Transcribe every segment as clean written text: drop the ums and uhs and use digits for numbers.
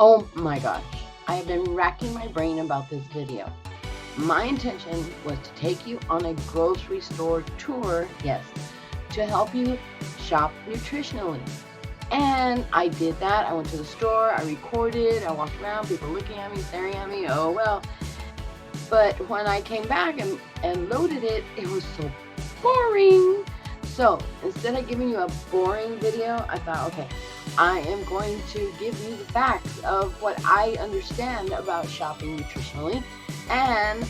Oh my gosh, I have been racking my brain about this video. My intention was to take you on a grocery store tour, yes, to help you shop nutritionally. And I did that. I went to the store, I recorded, I walked around, people looking at me, staring at me, oh well. But when I came back and loaded it, it was so boring. So instead of giving you a boring video, I thought, okay, I am going to give you the facts of what I understand about shopping nutritionally. And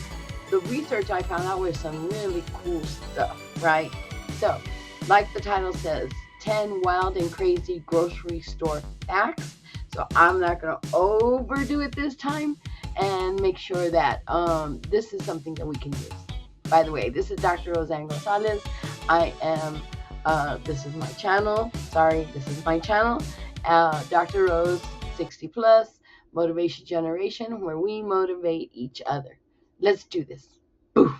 the research I found out was some really cool stuff, right? So, like the title says, 10 wild and crazy grocery store facts. So I'm not going to overdo it this time and make sure that this is something that we can use. By the way, this is Dr. Roseanne Gonzalez. I am, this is my channel. Sorry, this is my channel. Dr. Rose 60 Plus, Motivation Generation, where we motivate each other. Let's do this. Boof.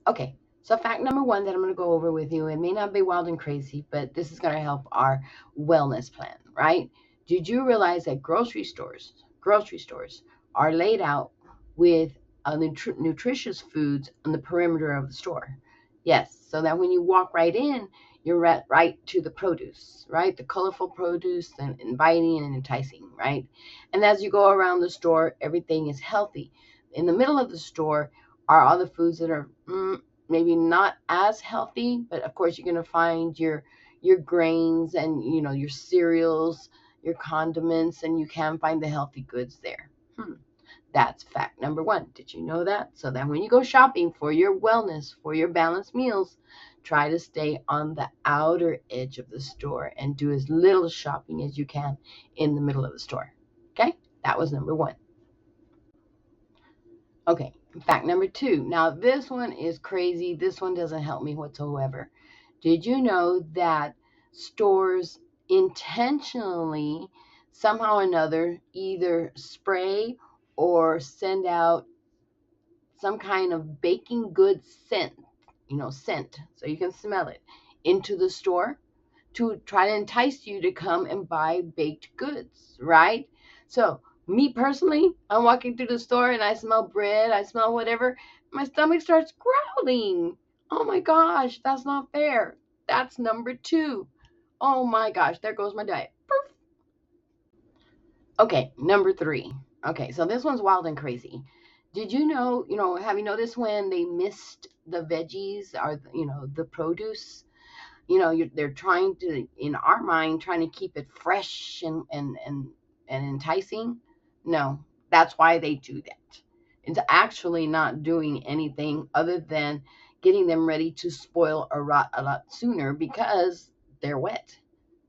Okay, so fact number one that I'm going to go over with you, it may not be wild and crazy, but this is going to help our wellness plan, right? Did you realize that grocery stores are laid out with nutritious foods on the perimeter of the store? Yes, so that when you walk right in, you're right to the produce, right? The colorful produce and inviting and enticing, right? And as you go around the store, everything is healthy. In the middle of the store are all the foods that are maybe not as healthy, but of course you're going to find your grains and your cereals, your condiments, and you can find the healthy goods there. That's fact number one. Did you know that? So that when you go shopping for your wellness, for your balanced meals, try to stay on the outer edge of the store and do as little shopping as you can in the middle of the store. Okay? That was number one. Okay, fact number two. Now, this one is crazy. This one doesn't help me whatsoever. Did you know that stores intentionally, somehow or another, either spray or send out some kind of baking good scent, so you can smell it, into the store to try to entice you to come and buy baked goods, right? So, me personally, I'm walking through the store and I smell bread, I smell whatever, my stomach starts growling. Oh my gosh, that's not fair. That's number two. Oh my gosh, there goes my diet. Poof. Okay, number three. Okay, so this one's wild and crazy. Did have you noticed when they mist the veggies or, the produce? They're trying to, in our mind, trying to keep it fresh and enticing. No, that's why they do that. It's actually not doing anything other than getting them ready to spoil or rot a lot sooner because they're wet,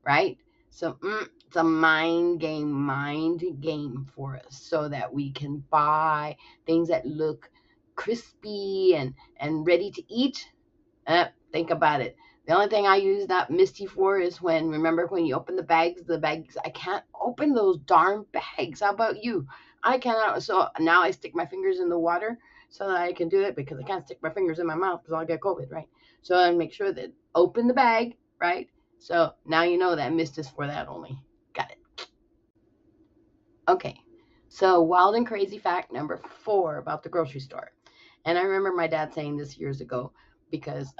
right? So it's a mind game for us so that we can buy things that look crispy and ready to eat. Think about it. The only thing I use that Misty for is remember when you open the bags, I can't open those darn bags. How about you? I cannot. So now I stick my fingers in the water so that I can do it because I can't stick my fingers in my mouth because I'll get COVID, right? So I make sure that open the bag, right? So now you know that Mist is for that only. Got it. Okay. So wild and crazy fact number 4 about the grocery store. And I remember my dad saying this years ago because,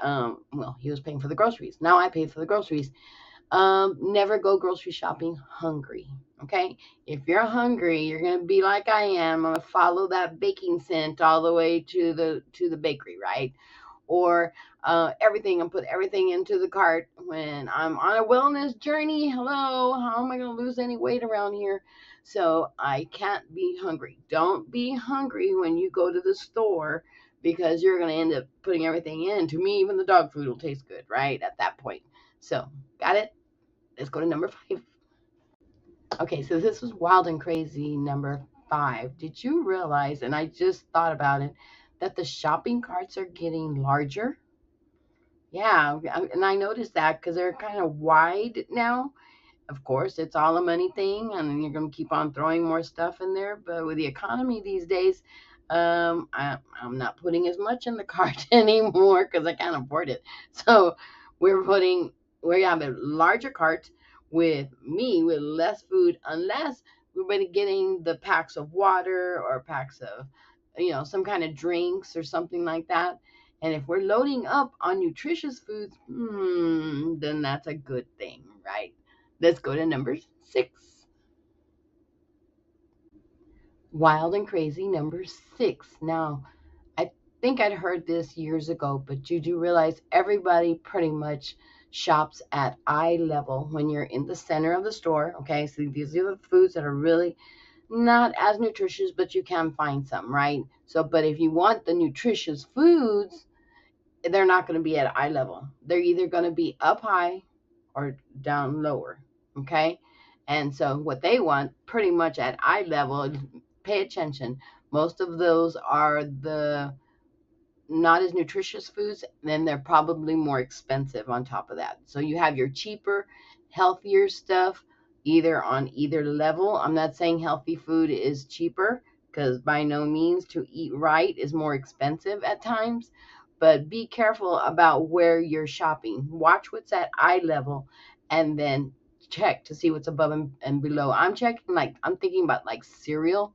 he was paying for the groceries. Now I pay for the groceries. Never go grocery shopping hungry. Okay. If you're hungry, you're going to be like I am. I'm going to follow that baking scent all the way to the bakery, right? Or everything and put everything into the cart when I'm on a wellness journey. Hello, how am I going to lose any weight around here? So I can't be hungry. Don't be hungry when you go to the store because you're going to end up putting everything in. To me, even the dog food will taste good, right? At that point. So, got it? Let's go to number 5. Okay, so this was wild and crazy number 5. Did you realize, and I just thought about it, that the shopping carts are getting larger? Yeah, and I noticed that because they're kind of wide now. Of course, it's all a money thing, and you're going to keep on throwing more stuff in there. But with the economy these days, I'm not putting as much in the cart anymore because I can't afford it. So we're having larger carts with me with less food unless we're really getting the packs of water or packs of, some kind of drinks or something like that. And if we're loading up on nutritious foods, then that's a good thing, right? Let's go to number 6. Wild and crazy number 6. Now, I think I'd heard this years ago, but you do realize everybody pretty much shops at eye level when you're in the center of the store. Okay, so these are the foods that are really not as nutritious, but you can find some, right? So, but if you want the nutritious foods, they're not going to be at eye level. They're either going to be up high or down lower. Okay. And so what they want pretty much at eye level, pay attention. Most of those are the not as nutritious foods, then they're probably more expensive on top of that. So you have your cheaper, healthier stuff either on either level. I'm not saying healthy food is cheaper because by no means to eat right is more expensive at times, but be careful about where you're shopping. Watch what's at eye level and then check to see what's above and below. I'm thinking about like cereal,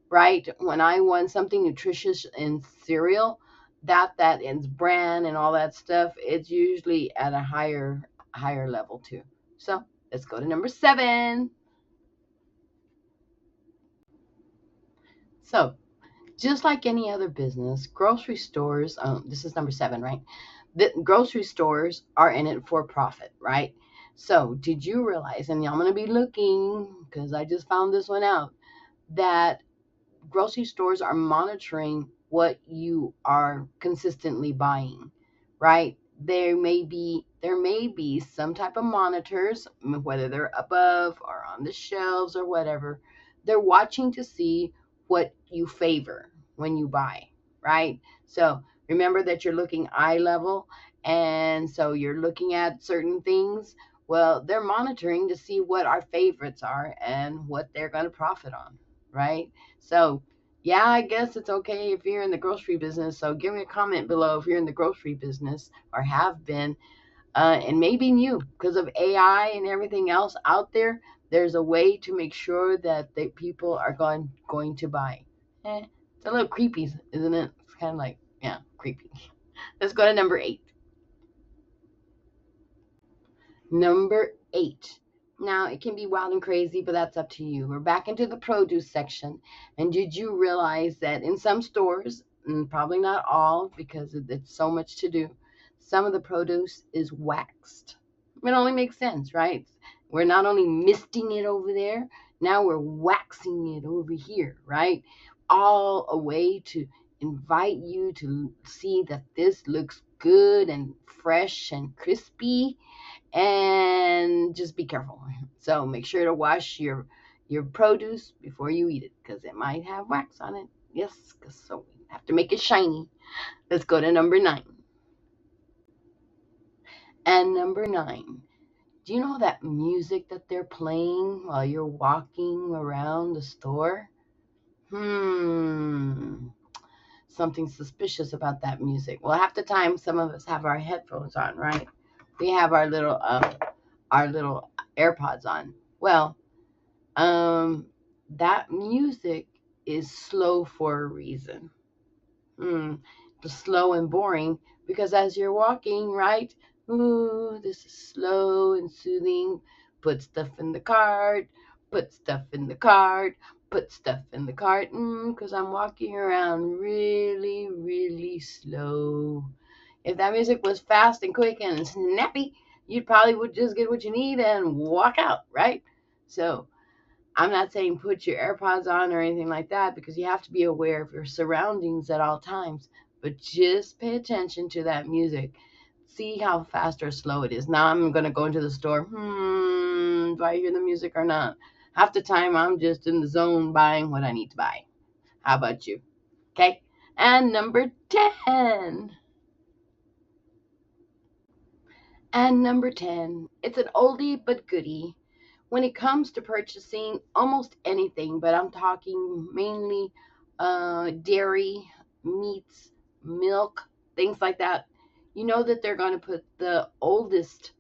right? When I want something nutritious in cereal, that its brand and all that stuff, it's usually at a higher level too. So let's go to number 7. So just like any other business, grocery stores, this is number 7, right? The grocery stores are in it for profit, right? So did you realize, and I'm going to be looking because I just found this one out, that grocery stores are monitoring what you are consistently buying, right? There may be some type of monitors, whether they're above or on the shelves or whatever. They're watching to see what you favor when you buy, right? So remember that you're looking eye level, and so you're looking at certain things. Well, they're monitoring to see what our favorites are and what they're going to profit on, right? So, yeah, I guess it's okay if you're in the grocery business. So, give me a comment below if you're in the grocery business or have been, and maybe new because of AI and everything else out there. There's a way to make sure that the people are going to buy. It's a little creepy, isn't it? It's kind of like, yeah, creepy. Let's go to number 8. Number 8. Now, it can be wild and crazy, but that's up to you. We're back into the produce section. And did you realize that in some stores, and probably not all because it's so much to do, some of the produce is waxed? It only makes sense, right? We're not only misting it over there, now we're waxing it over here, right? All a way to invite you to see that this looks good and fresh and crispy, and just be careful. So make sure to wash your produce before you eat it because it might have wax on it. Yes, so you have to make it shiny. Let's go to number 9. And number 9, do you know that music that they're playing while you're walking around the store? Hmm, something suspicious about that music. Well, half the time, some of us have our headphones on, right? We have our little AirPods on. Well, um, that music is slow for a reason. Mm, slow and boring because as you're walking, right? Ooh, this is slow and soothing. Put stuff in the cart. Put stuff in the cart. Put stuff in the cart. Because I'm walking around really, really slow. If that music was fast and quick and snappy, you probably would just get what you need and walk out, right? So I'm not saying put your AirPods on or anything like that because you have to be aware of your surroundings at all times. But just pay attention to that music. See how fast or slow it is. Now I'm going to go into the store. Do I hear the music or not? Half the time I'm just in the zone buying what I need to buy. How about you? Okay. And number 10. And number 10, it's an oldie but goodie. When it comes to purchasing almost anything, but I'm talking mainly dairy, meats, milk, things like that, you know that they're going to put the oldest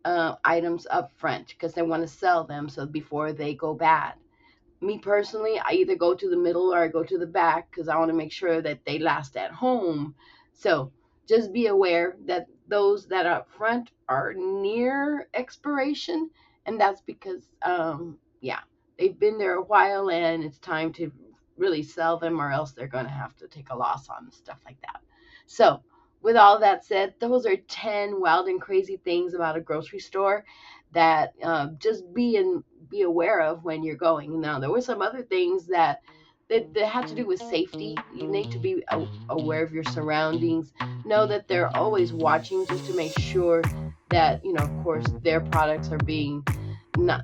items up front because they want to sell them so before they go bad. Me personally, I either go to the middle or I go to the back because I want to make sure that they last at home. So just be aware that those that are up front are near expiration, and that's because, yeah, they've been there a while and it's time to really sell them, or else they're going to have to take a loss on stuff like that. So, with all that said, those are 10 wild and crazy things about a grocery store that just be aware of when you're going. Now, there were some other things that had to do with safety. You need to be aware of your surroundings. Know that they're always watching just to make sure that, of course, their products are being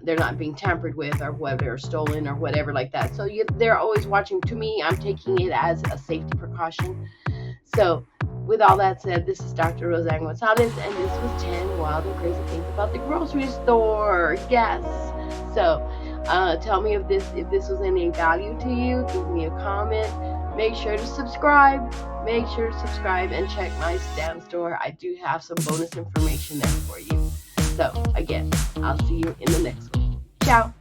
they're not being tampered with or whatever, or stolen or whatever like that. So they're always watching. To me, I'm taking it as a safety precaution. So, with all that said, this is Dr. Roseanne Gonzalez, and this was 10 wild and crazy things about the grocery store. Yes. So, tell me if this was any value to you. Give me a comment. Make sure to subscribe. Make sure to subscribe and check my Stan store. I do have some bonus information there for you. So, again, I'll see you in the next one. Ciao.